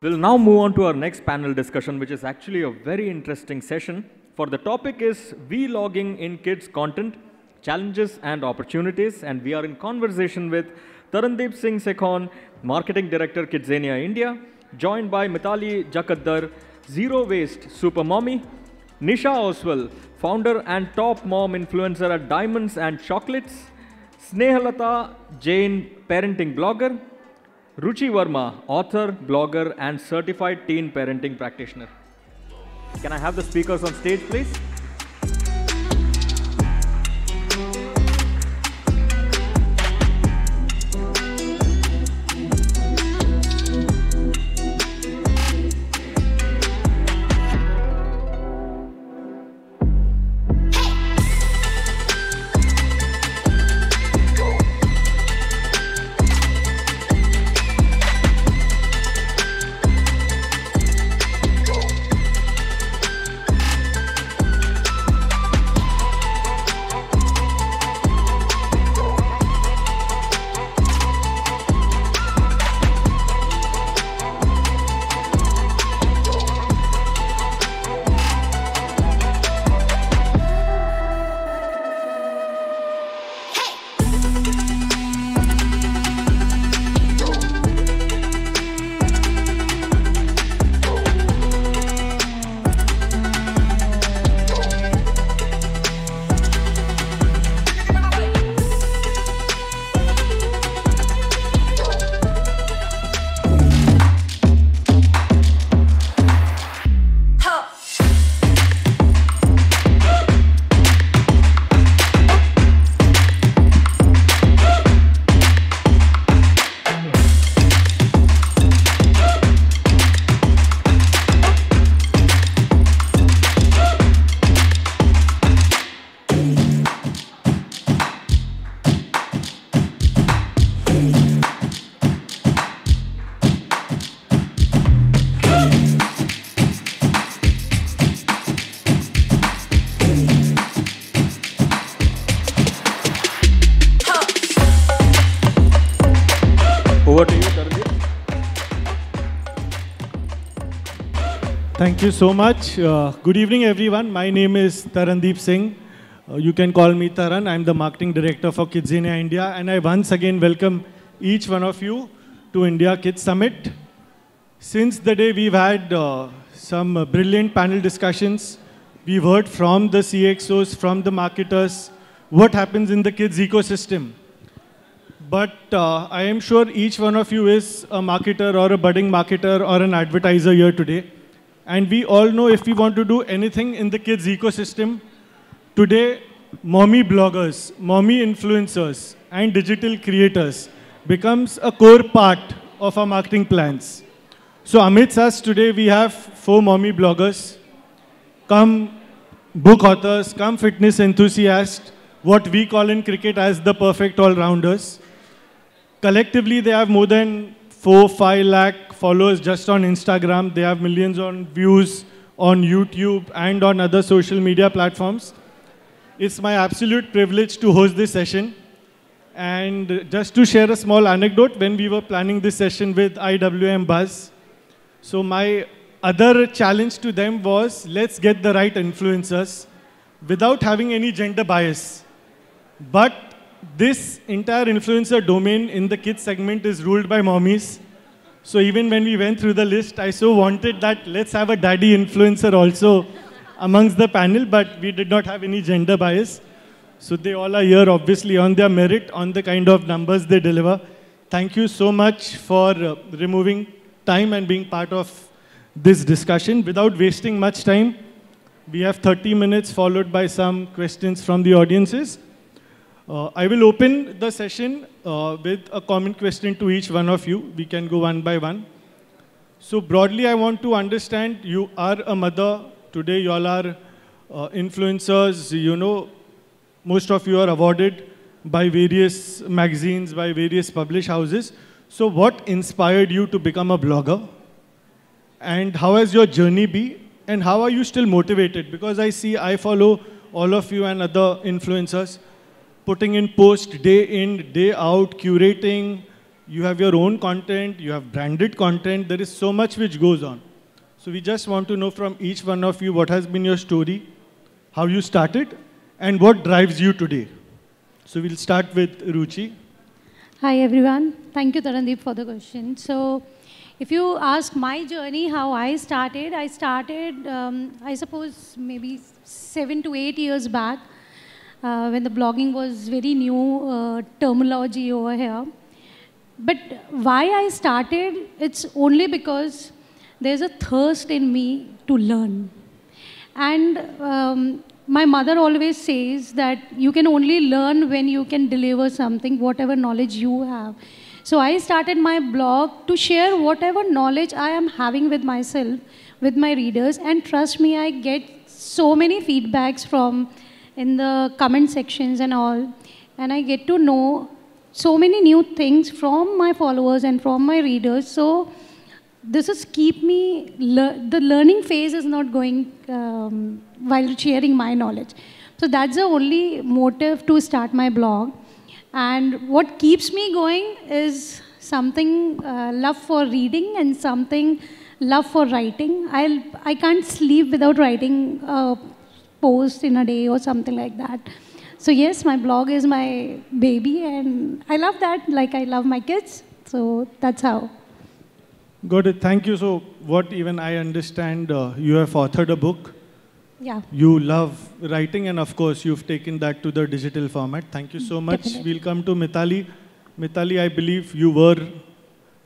We'll now move on to our next panel discussion, which is actually a very interesting session. For the topic is vlogging in kids content, challenges and opportunities. And we are in conversation with Tarandeep Singh Sekhon, Marketing Director, Kidzania, India, joined by Mitali Jakatdar, Zero Waste Supermommy, Nisha Oswal, founder and top mom influencer at Diamonds and Chocolates, Snehalata Jain, parenting blogger, Ruchi Verma, author, blogger, and certified teen parenting practitioner. Can I have the speakers on stage, please? Thank you so much. Good evening, everyone. My name is Tarandeep Singh. You can call me Taran. I'm the Marketing Director for Kidzania India. And I once again welcome each one of you to India Kids Summit. Since the day we've had some brilliant panel discussions, we've heard from the CXOs, from the marketers, what happens in the kids ecosystem. But I am sure each one of you is a marketer or a budding marketer or an advertiser here today. And we all know if we want to do anything in the kids ecosystem, today, mommy bloggers, mommy influencers, and digital creators becomes a core part of our marketing plans. So amidst us today, we have 4 mommy bloggers, come book authors, come fitness enthusiasts, what we call in cricket as the perfect all-rounders. Collectively, they have more than 4-5 lakh followers just on Instagram. They have millions on views on YouTube and on other social media platforms. It's my absolute privilege to host this session. And just to share a small anecdote, when we were planning this session with IWMBuzz, so my other challenge to them was, let's get the right influencers without having any gender bias. But this entire influencer domain in the kids segment is ruled by mommies. So even when we went through the list, I so wanted that let's have a daddy influencer also amongst the panel, but we did not have any gender bias. So they all are here obviously on their merit, on the kind of numbers they deliver. Thank you so much for removing time and being part of this discussion. Without wasting much time, we have 30 minutes followed by some questions from the audiences. I will open the session with a common question to each one of you. We can go one by one. So broadly, I want to understand, you are a mother. Today, you all are influencers. You know, most of you are awarded by various magazines, by various publish houses. So what inspired you to become a blogger? And how has your journey been? And how are you still motivated? Because I follow all of you and other influencers putting in post day in, day out, curating. You have your own content, you have branded content. There is so much which goes on. So we just want to know from each one of you what has been your story, how you started, and what drives you today. So we'll start with Ruchi. Hi everyone. Thank you, Tarandeep, for the question. So if you ask my journey, how I started, I suppose, maybe 7 to 8 years back, when the blogging was very new terminology over here. But why I started, it's only because there's a thirst in me to learn. And my mother always says that you can only learn when you can deliver something, whatever knowledge you have. So I started my blog to share whatever knowledge I am having with myself, with my readers. And trust me, I get so many feedbacks from in the comment sections and all. And I get to know so many new things from my followers and from my readers. So this is keep me, the learning phase is not going while sharing my knowledge. So that's the only motive to start my blog. And what keeps me going is something love for reading and something love for writing. I can't sleep without writing a post in a day or something like that. So yes, my blog is my baby and I love that, like I love my kids. So that's how. Got it. Thank you. So what even I understand, you have authored a book. Yeah. You love writing and of course you've taken that to the digital format. Thank you so much. Definitely. We'll come to Mitali. Mitali, I believe you were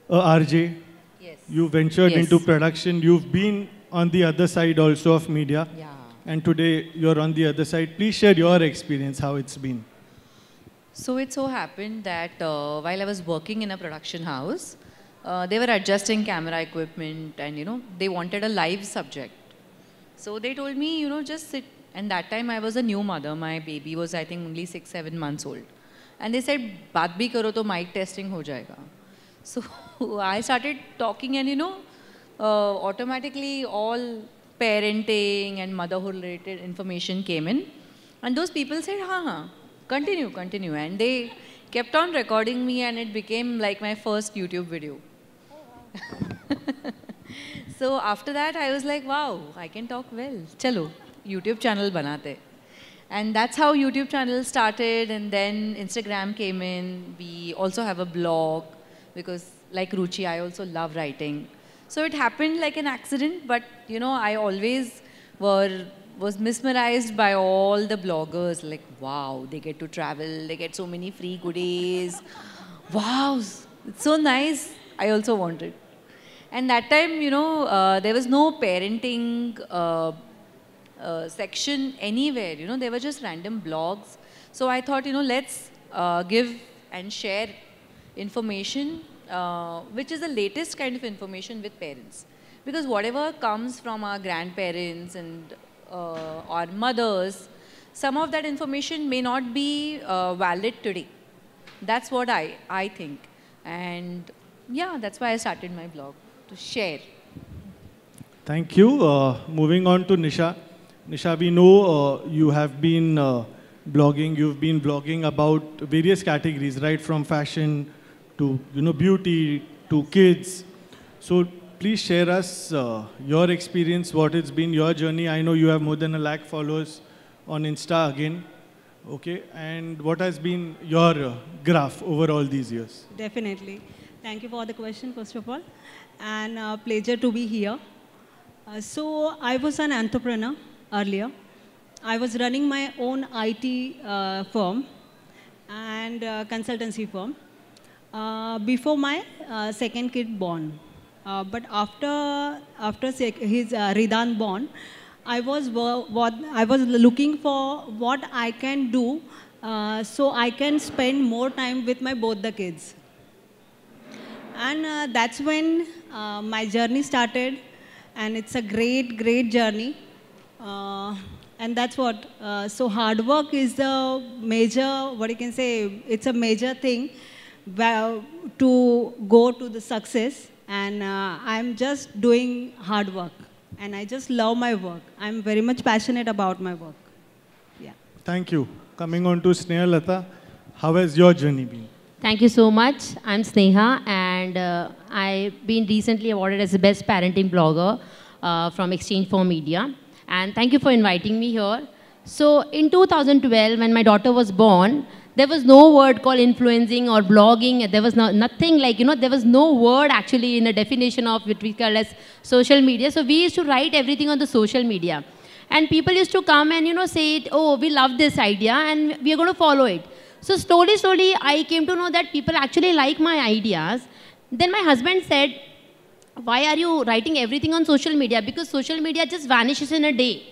a RJ. Yes. You ventured Yes. into production. You've been on the other side also of media. Yeah. And today you're on the other side. Please share your experience, how it's been. So it so happened that while I was working in a production house, they were adjusting camera equipment and, they wanted a live subject. So they told me, just sit. And that time I was a new mother. My baby was, I think, only 6-7 months old. And they said, baat bhi karo to mic testing ho jayega. So I started talking and, automatically all parenting and motherhood related information came in. And those people said, continue. And they kept on recording me and it became like my first YouTube video. So after that, I was like, wow, I can talk well. Chalo, YouTube channel banate. And that's how YouTube channel started. And then Instagram came in. We also have a blog because like Ruchi, I also love writing. So it happened like an accident, but I always was mesmerized by all the bloggers. Like, wow, they get to travel, they get so many free goodies. Wow, it's so nice. I also wanted. And that time, there was no parenting section anywhere. There were just random blogs. So I thought, let's give and share information which is the latest kind of information with parents. Because whatever comes from our grandparents and our mothers, some of that information may not be valid today. That's what I think. And yeah, that's why I started my blog, to share. Thank you. Moving on to Nisha. Nisha, we know you have been blogging. You've been blogging about various categories, right? From fashion to beauty, to kids. So please share us your experience, what it's been, your journey. I know you have more than 1 lakh followers on Insta again. Okay, and what has been your graph over all these years? Definitely. Thank you for the question, first of all. And pleasure to be here. So I was an entrepreneur earlier. I was running my own IT firm and consultancy firm. Before my second kid born. But after his Ridan born, I was looking for what I can do so I can spend more time with my both the kids. And that's when my journey started, and it's a great journey. And that's what, so hard work is the major, what you can say, it's a major thing to go to the success. And I'm just doing hard work. And I just love my work. I'm very much passionate about my work. Yeah. Thank you. coming on to Snehalata, how has your journey been? Thank you so much. I'm Sneha, and I've been recently awarded as the best parenting blogger from Exchange for Media. And thank you for inviting me here. So in 2012, when my daughter was born, there was no word called influencing or blogging. There was nothing like, there was no word actually in a definition of what we call as social media. So we used to write everything on the social media. And people used to come and, say it, oh, we love this idea and we are going to follow it. So slowly, I came to know that people actually like my ideas. Then my husband said, why are you writing everything on social media? Because social media just vanishes in a day.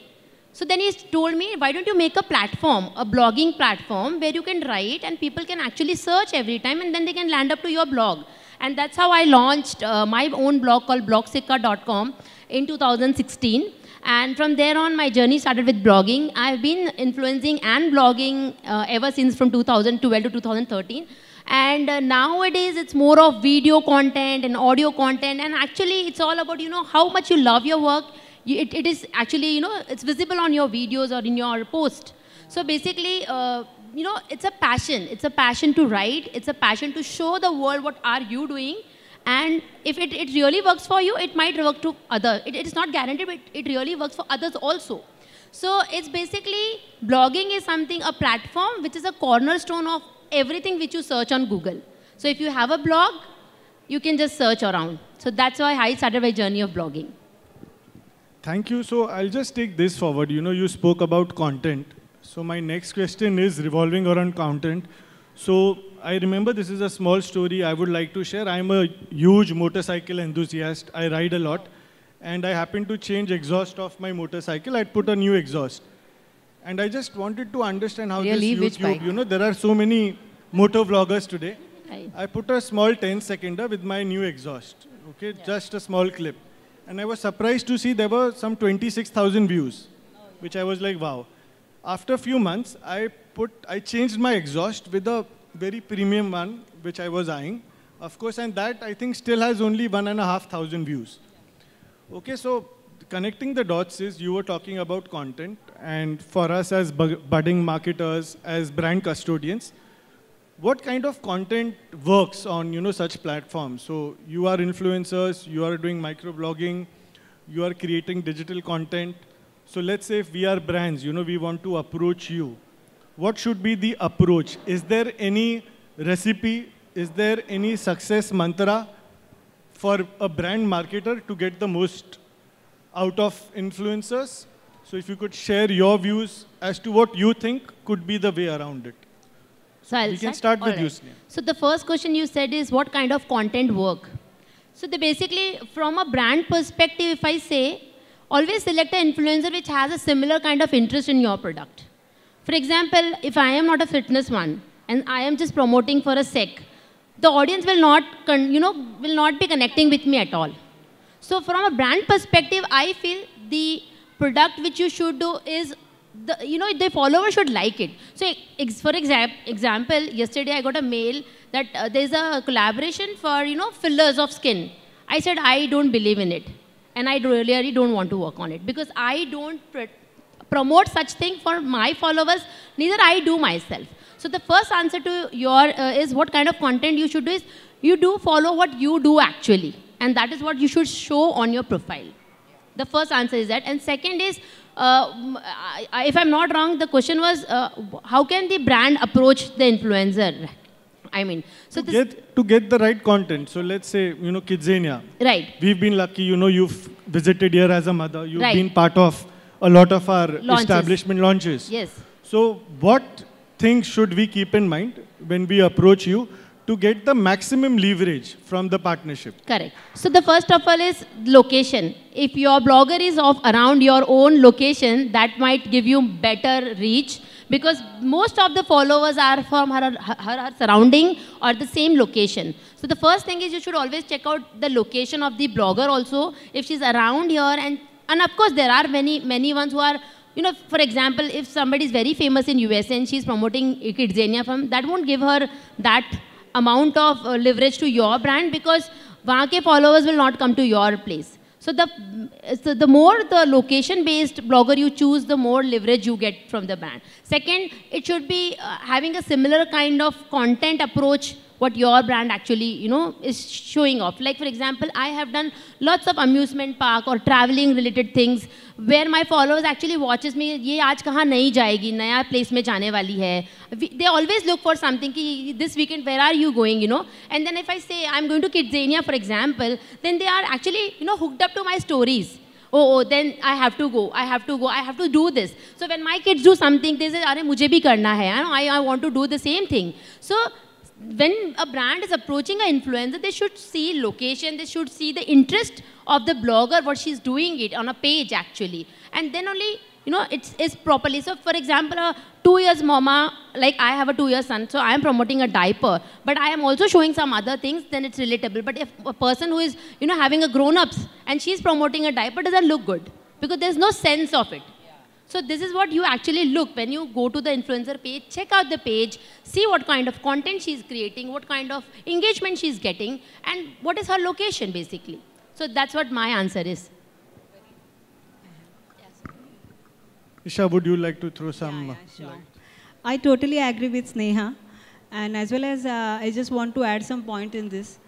So then he told me, why don't you make a platform, a blogging platform where you can write and people can actually search every time and then they can land up to your blog. And that's how I launched my own blog called blogsikka.com in 2016. And from there on, my journey started with blogging. I've been influencing and blogging ever since from 2012 to 2013. And nowadays, it's more of video content and audio content. And actually, it's all about, how much you love your work. It is actually, it's visible on your videos or in your post. So basically, it's a passion. It's a passion to write. It's a passion to show the world what are you doing. And if it really works for you, it might work to others. It is not guaranteed, but it really works for others also. So it's basically, blogging is something, a platform which is a cornerstone of everything which you search on Google. So if you have a blog, you can just search around. So that's why I started my journey of blogging. Thank you. So I'll just take this forward. You spoke about content. So my next question is revolving around content. So I remember this is a small story I would like to share. I'm a huge motorcycle enthusiast. I ride a lot. And I happened to change exhaust of my motorcycle. I'd put a new exhaust. And I just wanted to understand how this YouTube, there are so many motor vloggers today. I put a small 10-seconder with my new exhaust. Okay, just a small clip. And I was surprised to see there were some 26,000 views, which I was like, wow. After a few months, I changed my exhaust with a very premium one, which I was eyeing, of course, and that I think still has only 1,500 views. Okay, so connecting the dots is you were talking about content, and for us as budding marketers, as brand custodians, what kind of content works on such platforms? So you are influencers, you are doing microblogging, you are creating digital content. So let's say if we are brands, we want to approach you. What should be the approach? Is there any recipe? Is there any success mantra for a brand marketer to get the most out of influencers? So if you could share your views as to what you think could be the way around it. So we can start with you, Sneha. So the first question you said is what kind of content work? So basically, from a brand perspective, if I say, always select an influencer which has a similar kind of interest in your product. For example, if I am not a fitness one and I am just promoting for a sec, the audience will not, will not be connecting with me at all. So from a brand perspective, I feel the product which you should do is the followers should like it. So, for example, yesterday I got a mail that there's a collaboration for, fillers of skin. I said, I don't believe in it. And I really don't want to work on it. Because I don't promote such thing for my followers. Neither I do myself. So the first answer to your is what kind of content you should do is, you do follow what you do actually. And that is what you should show on your profile. The first answer is that. And second is, if I'm not wrong, the question was, how can the brand approach the influencer? I mean, so to get the right content. So let's say, Kidzania. Right. We've been lucky, you've visited here as a mother. You've been part of a lot of our establishment launches. Yes. So what things should we keep in mind when we approach you to get the maximum leverage from the partnership? Correct. So the first of all is location. If your blogger is around your own location, that might give you better reach, because most of the followers are from her surrounding or the same location. So the first thing is you should always check out the location of the blogger also, if she's around here. And of course, there are many ones who are, for example, if somebody is very famous in US and she's promoting Kidzania from, that won't give her that amount of leverage to your brand, because वहाँ के followers will not come to your place. So the more the location-based blogger you choose, the more leverage you get from the brand. Second, it should be having a similar kind of content approach what your brand actually, is showing off. Like for example, I have done lots of amusement park or traveling related things where my followers actually watches me, ये आज कहाँ नहीं जाएगी, नया place में जाने वाली है. They always look for something कि this weekend where are you going, And then if I say I'm going to Kidzania, for example, then they are actually, hooked up to my stories. Oh, then I have to go, I have to do this. So when my kids do something, they say, अरे मुझे भी करना है, I want to do the same thing. So when a brand is approaching an influencer, they should see location, they should see the interest of the blogger, what she's doing it on a page actually. And then only, it's properly. So for example, a 2 years mama, like I have a 2-year son, so I am promoting a diaper, but I am also showing some other things, then it's relatable. But if a person who is, having a grown-ups and she's promoting a diaper, doesn't look good because there's no sense of it. So this is what you actually look when you go to the influencer page, check out the page, see what kind of content she's creating, what kind of engagement she's getting, and what is her location basically. So that's what my answer is. Nisha, would you like to throw some sure. light? I totally agree with Sneha, and as well as I just want to add some point in this.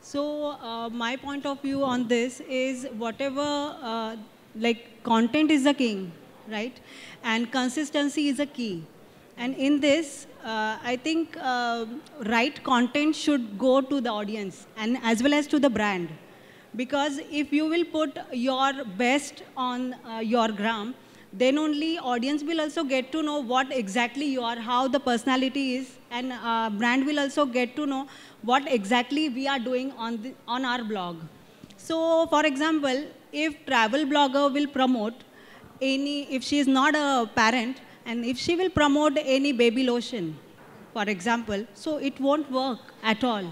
So my point of view on this is whatever, like content is the king, right? And consistency is a key. And in this, I think right content should go to the audience and as well as to the brand. Because if you will put your best on your gram, then only audience will also get to know what exactly you are, how the personality is, and brand will also get to know what exactly we are doing on our blog. So for example, if travel blogger will promote if she is not a parent, and if she will promote any baby lotion, for example, so it won't work at all.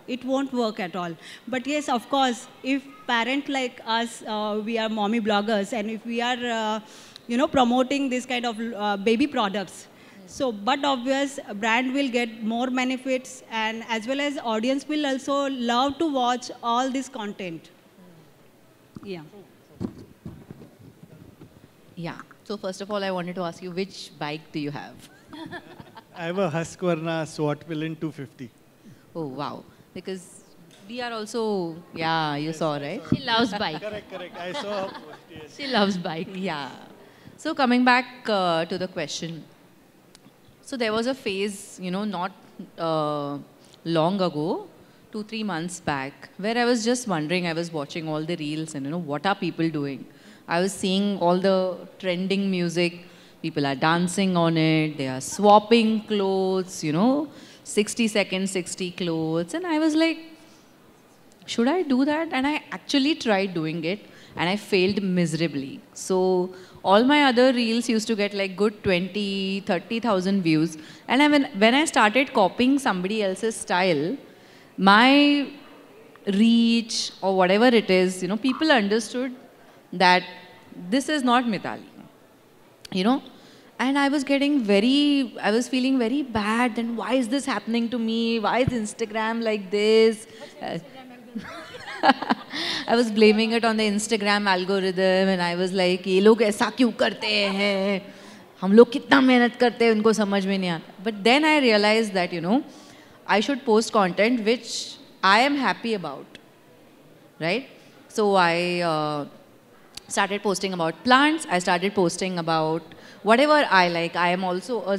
It won't work at all. But yes, of course, if parent like us, we are mommy bloggers, and if we are, promoting this kind of baby products, so, but obvious, brand will get more benefits, and as well as audience will also love to watch all this content. Yeah. Yeah. So first of all, I wanted to ask you, which bike do you have? I have a Husqvarna SWAT Villain 250. Oh, wow. Because we are also, yeah, you saw, right? She loves bike. Correct. I saw a post, yes. She loves bike. Yeah. So coming back to the question. So there was a phase, not long ago, 2-3 months back, where I was just wondering, I was watching all the reels and, what are people doing? I was seeing all the trending music. People are dancing on it. They are swapping clothes, 60 seconds, 60 clothes. And I was like, should I do that? And I actually tried doing it. And I failed miserably. So all my other reels used to get like good 20, 30,000 views. And when I started copying somebody else's style, my reach or whatever it is, people understood that this is not Mitali, and I was feeling very bad. Then why is this happening to me? Why is Instagram like this? I was blaming it on the Instagram algorithm, and I was like, ये लोग ऐसा क्यों करते हैं? हम लोग कितना मेहनत करते हैं, उनको समझ में नहीं आता. But then I realized that, I should post content which I am happy about, right? So I started posting about plants. I started posting about whatever I like. I am also a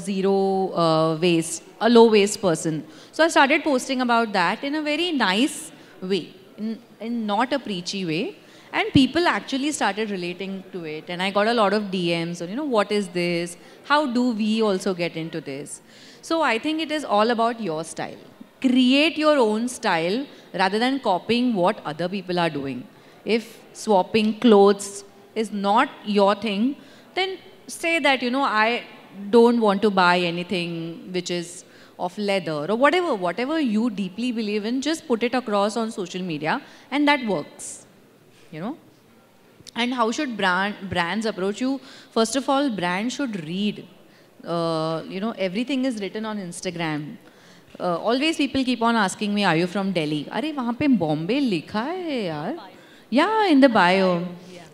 low waste person. So I started posting about that in a very nice way, in not a preachy way. And people actually started relating to it. And I got a lot of DMs on, what is this? How do we also get into this? So I think it is all about your style. Create your own style rather than copying what other people are doing. If swapping clothes is not your thing, then say that, I don't want to buy anything which is of leather or whatever you deeply believe in, just put it across on social media and that works, And how should brands approach you? First of all, brands should read. Everything is written on Instagram. Always people keep on asking me, are you from Delhi? Arey, wahan pe Bombay likha hai yaar. Yeah, in the bio.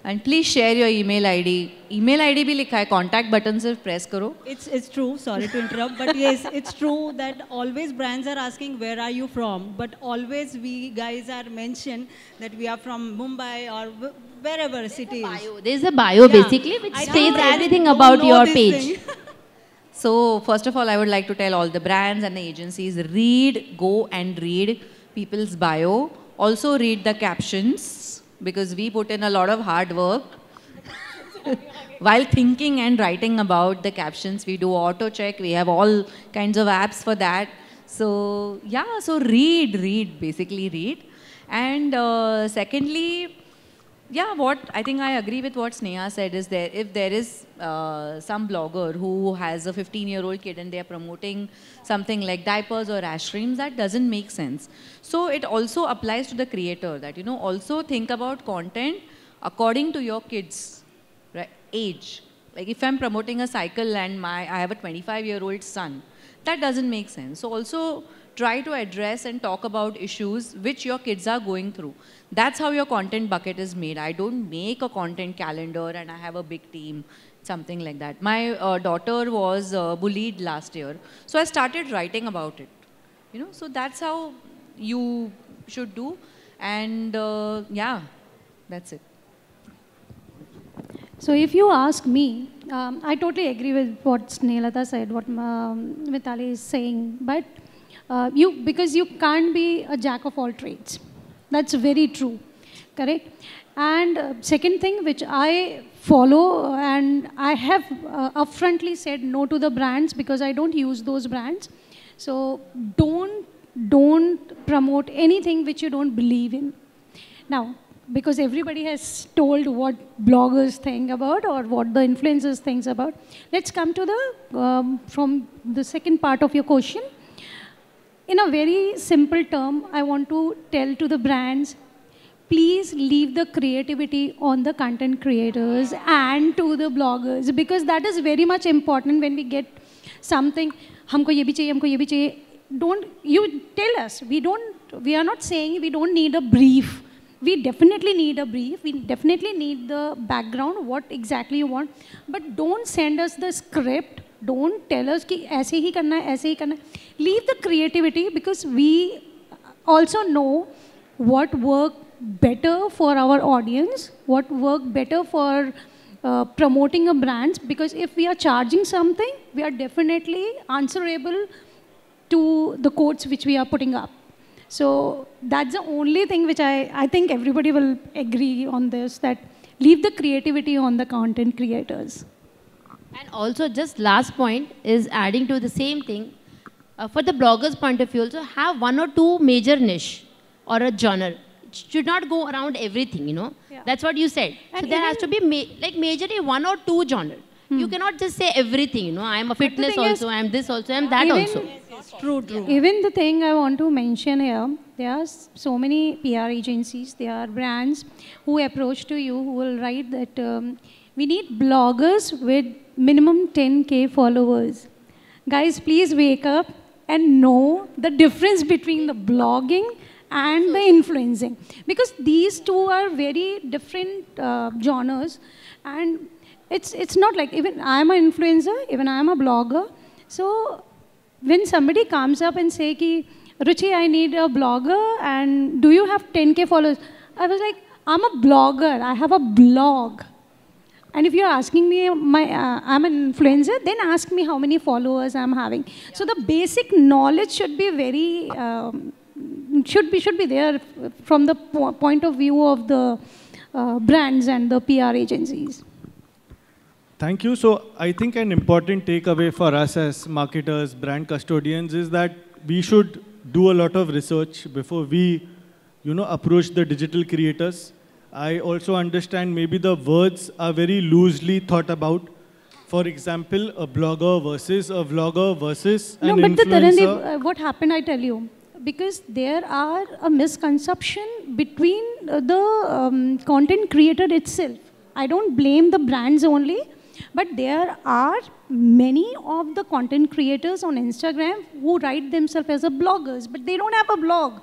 And please share your email ID. Email ID भी लिखा है, contact button सिर्फ press करो. It's true, sorry to interrupt, but yes, it's true that always brands are asking where are you from, but always we guys are mentioned that we are from Mumbai or wherever city is. There's a bio basically which says everything about your page. So first of all, I would like to tell all the brands and the agencies, go and read people's bio. Also read the captions because we put in a lot of hard work. While thinking and writing about the captions, we do auto check. We have all kinds of apps for that. So yeah, so basically read. And secondly, yeah, I think I agree with what Sneha said is that if there is some blogger who has a 15-year-old kid and they are promoting something like diapers or rash creams, that doesn't make sense. So it also applies to the creator that, you know, also think about content according to your kids' age. Like if I'm promoting a cycle and I have a 25-year-old son, that doesn't make sense. So also try to address and talk about issues which your kids are going through. That's how your content bucket is made. I don't make a content calendar and I have a big team, something like that. My daughter was bullied last year. So I started writing about it. You know, so that's how you should do. And yeah, that's it. So if you ask me, I totally agree with what Snehalata said, what Mitali is saying. But because you can't be a jack of all trades. That's very true, correct? And second thing which I follow, and I have upfrontly said no to the brands because I don't use those brands. So don't promote anything which you don't believe in. Now, because everybody has told what bloggers think about or what the influencers think about, let's come to the from the second part of your question. In a very simple term, I want to tell to the brands, please leave the creativity on the content creators and to the bloggers, because that is very much important when we get something, humko ye bhi chahiye, humko ye bhi chahiye. Don't, you tell us, we are not saying we don't need a brief. We definitely need a brief, we definitely need the background, what exactly you want, but don't send us the script. Don't tell us कि ऐसे ही करना है, ऐसे ही करना है. Leave the creativity because we also know what work better for our audience, what work better for promoting a brand. Because if we are charging something, we are definitely answerable to the quotes which we are putting up. So that's the only thing which I think everybody will agree on this, that leave the creativity on the content creators. And also, just last point is adding to the same thing. For the blogger's point of view, also have one or two major niche or a genre. It should not go around everything, you know. Yeah. That's what you said. And so there has to be like majorly one or two genre. You cannot just say everything, you know. I am a fitness also, I am this also, I am that also. Yes, true. Even the thing I want to mention here, there are so many PR agencies, there are brands who approach to you who will write that we need bloggers with minimum 10K followers. Guys, please wake up and know the difference between the blogging and the influencing. Because these two are very different genres. And it's not like, even I'm an influencer, even I'm a blogger. So when somebody comes up and say, ki, Ruchi, I need a blogger and do you have 10K followers? I was like, I'm a blogger, I have a blog. And if you're asking me, I'm an influencer, then ask me how many followers I'm having. Yeah. So the basic knowledge should be very, should be there from the point of view of the brands and the PR agencies. Thank you. So I think an important takeaway for us as marketers, brand custodians is that we should do a lot of research before we, approach the digital creators. I also understand maybe the words are very loosely thought about. For example, a blogger versus a vlogger versus an influencer. No, but Tarandeep, what happened, I tell you. Because there are a misconception between the content creator itself. I don't blame the brands only, but there are many of the content creators on Instagram who write themselves as a bloggers, but they don't have a blog.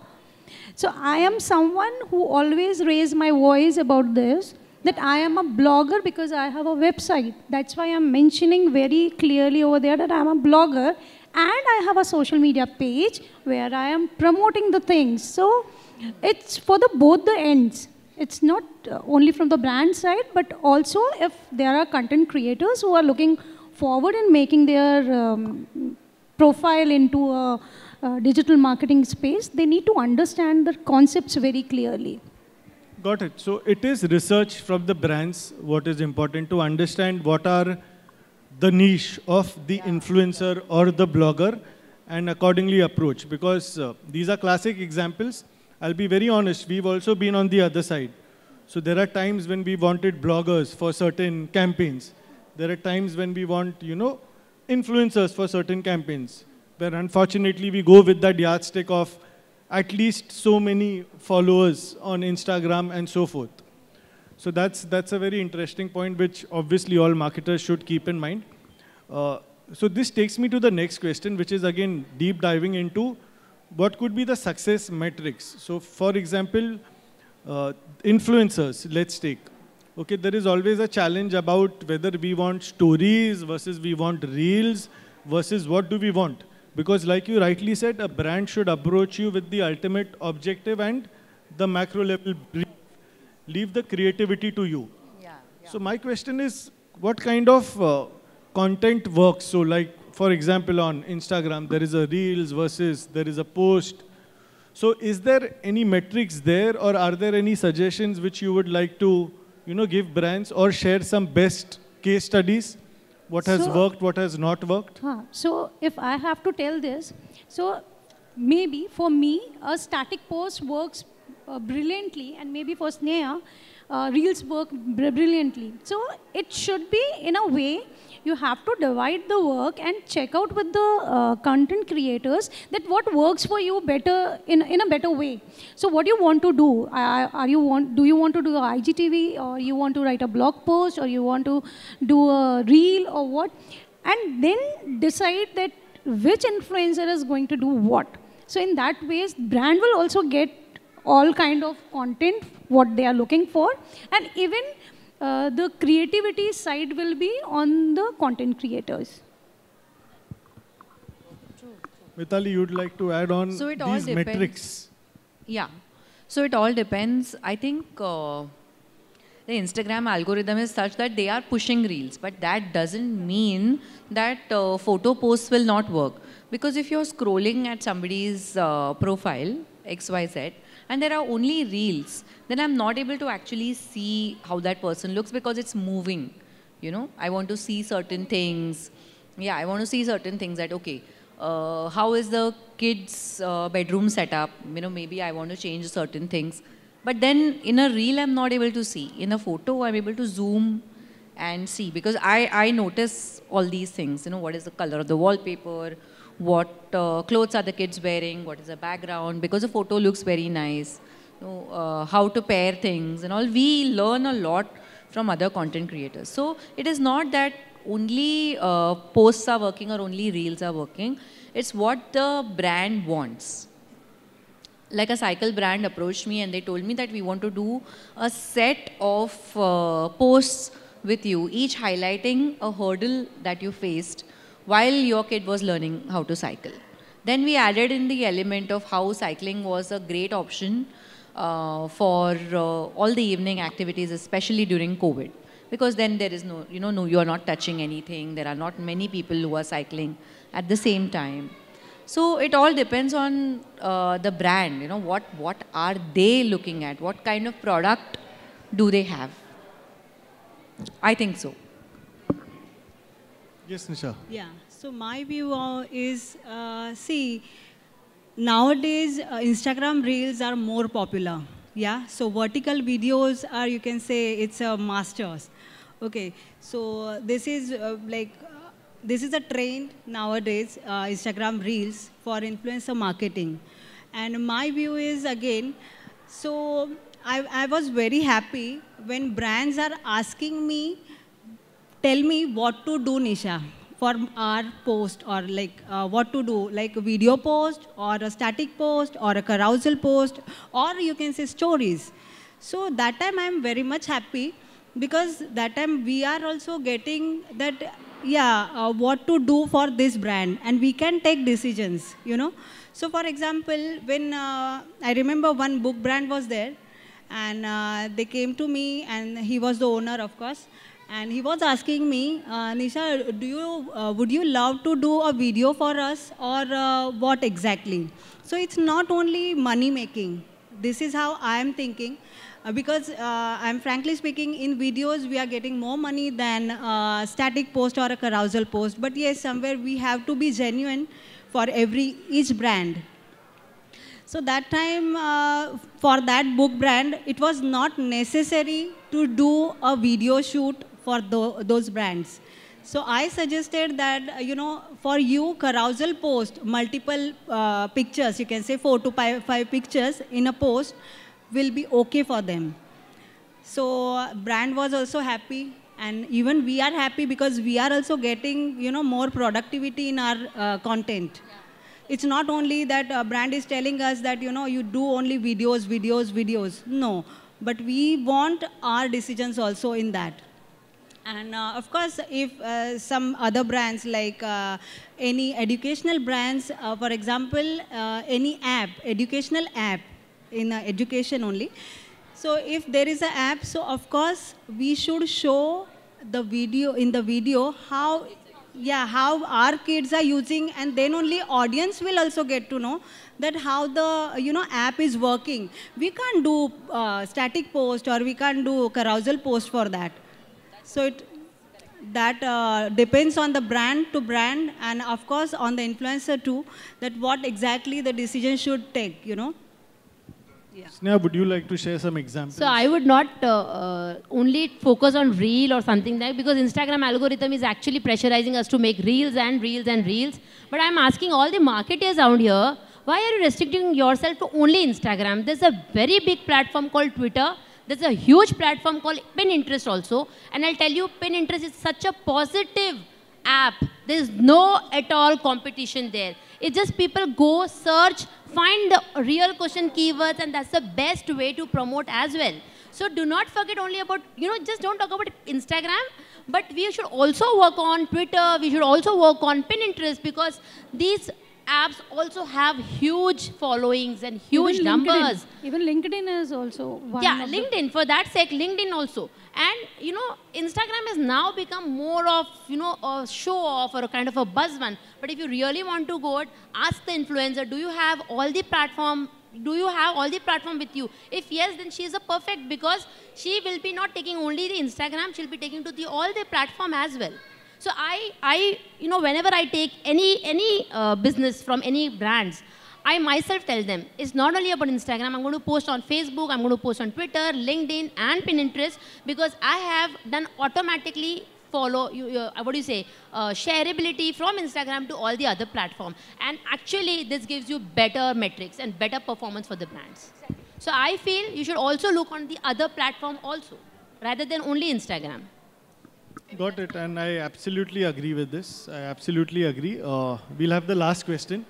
So I am someone who always raise my voice about this, that I am a blogger because I have a website. That's why I'm mentioning very clearly over there that I'm a blogger, and I have a social media page where I am promoting the things. So it's for both the ends. It's not only from the brand side, but also if there are content creators who are looking forward in making their profile into a digital marketing space, they need to understand the concepts very clearly. Got it. So it is research from the brands what is important to understand what are the niche of the influencer or the blogger and accordingly approach. Because these are classic examples. I'll be very honest, we've also been on the other side. So there are times when we wanted bloggers for certain campaigns. There are times when we want, influencers for certain campaigns, where unfortunately we go with that yardstick of at least so many followers on Instagram and so forth. So that's a very interesting point, which obviously all marketers should keep in mind. So this takes me to the next question, which is again deep diving into what could be the success metrics. So for example, influencers, let's take. Okay, there is always a challenge about whether we want stories versus we want reels versus what do we want. Because like you rightly said, a brand should approach you with the ultimate objective and the macro level brief. Leave the creativity to you. Yeah. So my question is, what kind of content works? So like, for example, on Instagram, there is a reels versus there is a post. So is there any metrics there, or are there any suggestions which you would like to give brands, or share some best case studies? What has worked, what has not worked? So if I have to tell this, so maybe for me, a static post works brilliantly, and maybe for Sneha, reels work brilliantly. So it should be, in a way, you have to divide the work and check out with the content creators that what works for you better in a better way. So what you want to do? Do you want to do a IGTV, or you want to write a blog post, or you want to do a reel, or what? And then decide that which influencer is going to do what. So in that ways, brand will also get all kind of content what they are looking for, and even the creativity side will be on the content creators. Mitali, you'd like to add on So it all these depends. metrics? Yeah. So it all depends. I think the Instagram algorithm is such that they are pushing reels, but that doesn't mean that photo posts will not work. Because if you're scrolling at somebody's profile, XYZ, and there are only reels, then I'm not able to actually see how that person looks because it's moving. I want to see certain things. Yeah, I want to see certain things that, okay, how is the kids' bedroom set up? Maybe I want to change certain things. But then in a reel, I'm not able to see. In a photo, I'm able to zoom and see, because I notice all these things. What is the color of the wallpaper? What clothes are the kids wearing? What is the background? Because the photo looks very nice. How to pair things and all. We learn a lot from other content creators. So it is not that only posts are working or only reels are working. It's what the brand wants. Like a cycle brand approached me and they told me that we want to do a set of posts with you, each highlighting a hurdle that you faced while your kid was learning how to cycle. Then we added in the element of how cycling was a great option for all the evening activities, especially during COVID. Because then there is no, you are not touching anything. There are not many people who are cycling at the same time. So it all depends on the brand, what are they looking at? What kind of product do they have? I think so. Yes, Nisha. Yeah, so my view is, see, nowadays Instagram Reels are more popular. Yeah, so vertical videos are, you can say, it's a masters. Okay, so this is this is a trend nowadays, Instagram Reels for influencer marketing. And my view is, again, so I was very happy when brands are asking me, tell me what to do, Nisha. for our post, or like what to do, like a video post or a static post or a carousel post, or you can say stories. So that time I'm very much happy, because that time we are also getting that, yeah, what to do for this brand, and we can take decisions, you know. So for example, when I remember one book brand was there, and they came to me, and he was the owner, of course, and he was asking me, Nisha, would you love to do a video for us, or what exactly? So it's not only money making. This is how I am thinking. Because I'm frankly speaking, in videos we are getting more money than static post or a carousel post. But yes, somewhere we have to be genuine for each brand. So that time, for that book brand, it was not necessary to do a video shoot for those brands. So I suggested that, you know, for you, carousel post, multiple pictures, you can say 4 to 5 pictures in a post, will be okay for them. So brand was also happy, and even we are happy, because we are also getting, you know, more productivity in our content. Yeah. It's not only that a brand is telling us that, you know, you do only videos. No, but we want our decisions also in that. And of course, if some other brands, like any educational brands, for example, any app, educational app, in education only. So if there is an app, so of course we should show the video, in the video, how our kids are using, and then only audience will also get to know that how the, you know, app is working. We can't do static post, or we can't do carousel post for that. So that depends on the brand to brand, and of course on the influencer too, that what exactly the decision should take, you know. Yeah. Sneha, would you like to share some examples? So I would not only focus on reel or something like, because Instagram algorithm is actually pressurizing us to make reels and reels and reels. But I'm asking all the marketers out here, why are you restricting yourself to only Instagram? There's a very big platform called Twitter. There's a huge platform called Pinterest also. And I'll tell you, Pinterest is such a positive app. There's no at all competition there. It's just people go, search, find the real question keywords, and that's the best way to promote as well. So do not forget only about, you know, just don't talk about Instagram, but we should also work on Twitter, we should also work on Pinterest, because these apps also have huge followings and huge numbers. Even LinkedIn is also one. Yeah, LinkedIn, for that sake, LinkedIn also. And, you know, Instagram has now become more of, you know, a show off or a kind of a buzz one. But if you really want to go, ask the influencer, do you have all the platform? Do you have all the platform with you? If yes, then she is a perfect, because she will be not taking only the Instagram, she'll be taking to all the platform as well. So you know, whenever I take any business from any brands, I myself tell them, it's not only about Instagram, I'm going to post on Facebook, I'm going to post on Twitter, LinkedIn, and Pinterest, because I have done automatically follow, what do you say, shareability from Instagram to all the other platforms. And actually, this gives you better metrics and better performance for the brands. So I feel you should also look on the other platform also, rather than only Instagram. Got it, and I absolutely agree with this. I absolutely agree. We'll have the last question,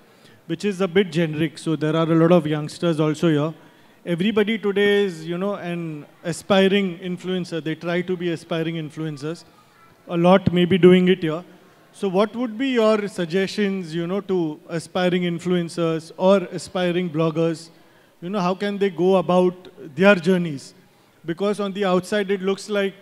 which is a bit generic. So there are a lot of youngsters also here. Everybody today is, you know, an aspiring influencer. They try to be aspiring influencers. A lot may be doing it here. So what would be your suggestions, you know, to aspiring influencers or aspiring bloggers? You know, how can they go about their journeys? Because on the outside, it looks like,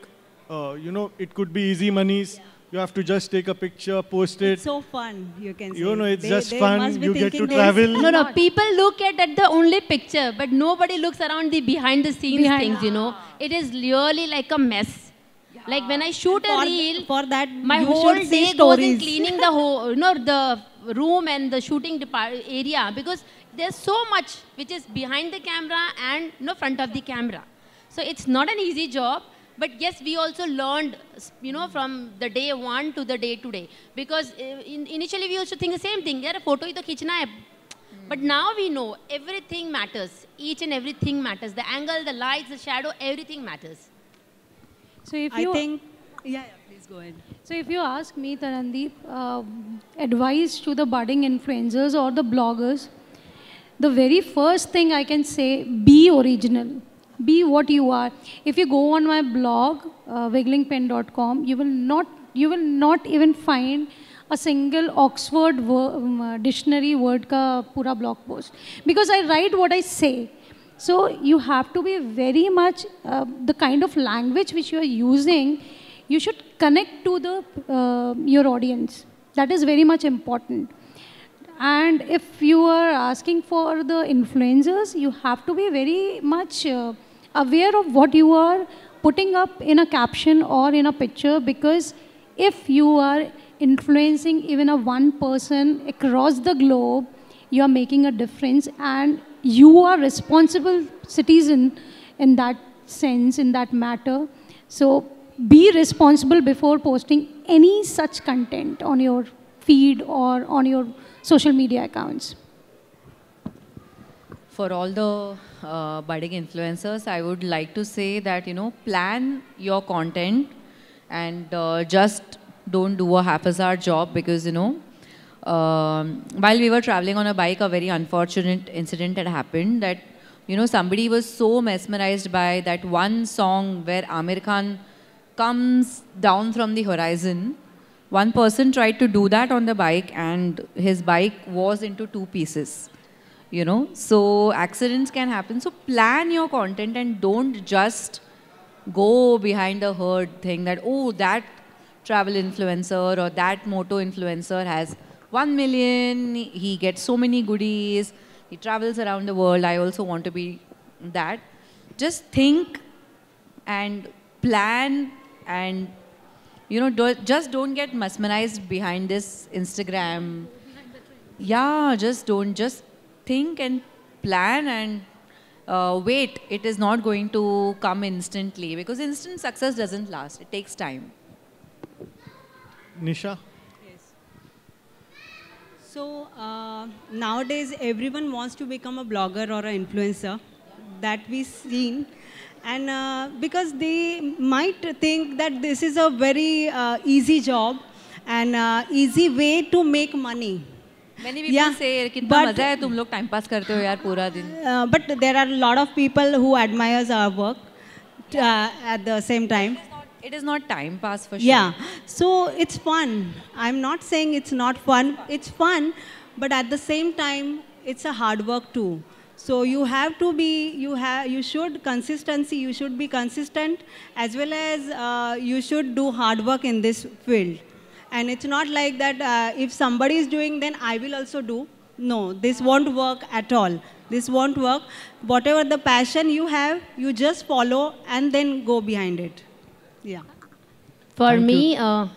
you know, it could be easy monies. Yeah. You have to just take a picture, post it. It's so fun, you can say. You know, it's just fun. You get to travel. No, people look at the only picture, but nobody looks around the behind the scenes things, you know. It is really like a mess. Yeah. Like when I shoot a reel, for that, my whole day goes in cleaning the whole, you know, the room and the shooting area, because there's so much which is behind the camera and, you know, front of the camera. So it's not an easy job. But yes, we also learned, you know, from the day one to the day to day. Because initially we used to think the same thing. Yeah, photo hi to khichna hai. But now we know everything matters. Each and everything matters. The angle, the lights, the shadow, everything matters. So if I think Yeah, please go ahead. So if you ask me, Tarandeep, advice to the budding influencers or the bloggers, the very first thing I can say, be original. Be what you are. If you go on my blog, wigglingpen.com, you will not even find a single Oxford dictionary word ka pura blog post. Because I write what I say. So you have to be very much, the kind of language which you are using, you should connect to the your audience. That is very much important. And if you are asking for the influencers, you have to be very much aware of what you are putting up in a caption or in a picture, because if you are influencing even a one person across the globe, you are making a difference, and you are responsible citizen in that sense, in that matter. So be responsible before posting any such content on your feed or on your social media accounts. For all the budding influencers, I would like to say that, plan your content and just don't do a haphazard job, because, while we were traveling on a bike, a very unfortunate incident had happened that, somebody was so mesmerized by that one song where Amir Khan comes down from the horizon. One person tried to do that on the bike and his bike was into two pieces. So accidents can happen. So plan your content and don't just go behind the herd thing that, oh, that travel influencer or that moto influencer has 1 million, he gets so many goodies, he travels around the world, I also want to be that. Just think and plan and, just don't get mesmerized behind this Instagram. Yeah, just think and plan and wait. It is not going to come instantly, because instant success doesn't last. It takes time. Nisha? Yes. So nowadays everyone wants to become a blogger or an influencer. That we've seen. And because they might think that this is a very easy job and easy way to make money. Many people say, "कितना मजा है तुम लोग time pass करते हो यार पूरा दिन." But there are a lot of people who admires our work at the same time. It is not time pass for sure. Yeah, so it's fun. I'm not saying it's not fun. It's fun, but at the same time, it's a hard work too. So you have to be, you should consistency, you should be consistent, as well as you should do hard work in this field. And it's not like that if somebody is doing, then I will also do. No, this won't work at all. This won't work. Whatever the passion you have, you just follow and then go behind it. Yeah. For me, for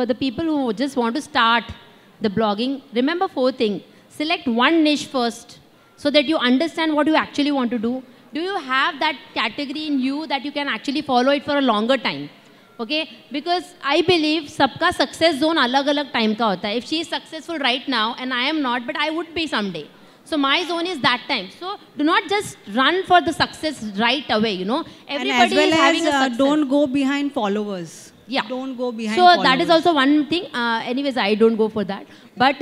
the people who just want to start the blogging, remember 4 things. Select one niche first so that you understand what you actually want to do. Do you have that category in you that you can actually follow it for a longer time? Okay? Because I believe sabka success zone alag-alag time ka hota hai. If she is successful right now and I am not, but I would be someday. So my zone is that time. So do not just run for the success right away, Everybody is having a success. Don't go behind followers. Yeah. Don't go behind So followers. that is also one thing. Anyways, I don't go for that. But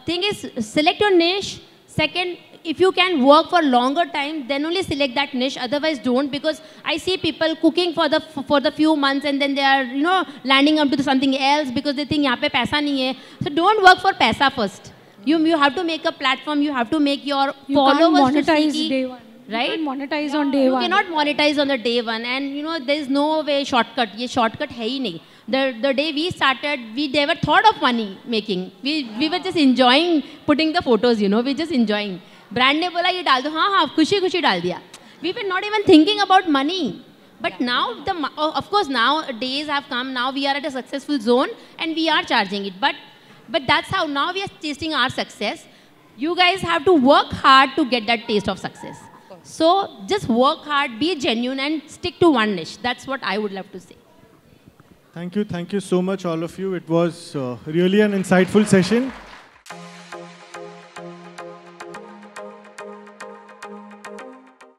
thing is, select your niche. Second, if you can work for longer time, then only select that niche. Otherwise, don't, because I see people cooking for the few months and then they are, landing up to something else because they think yahan pe paisa nahi hai. So don't work for paisa first. You have to make a platform. You have to make your followers can't monetize to day one. Right? You can't monetize on day one. You cannot monetize on the day one, and there is no way shortcut. Ye shortcut hai hi nahi. The day we started, we never thought of money making. We were just enjoying putting the photos. We just enjoying. Brand ne bola ye dal do. हाँ खुशी dal diya. We were not even thinking about money. But now of course now days have come. Now we are at a successful zone and we are charging it. But that's how now we are tasting our success. You guys have to work hard to get that taste of success. So just work hard, be genuine and stick to one niche. That's what I would love to say. Thank you so much all of you. It was really an insightful session.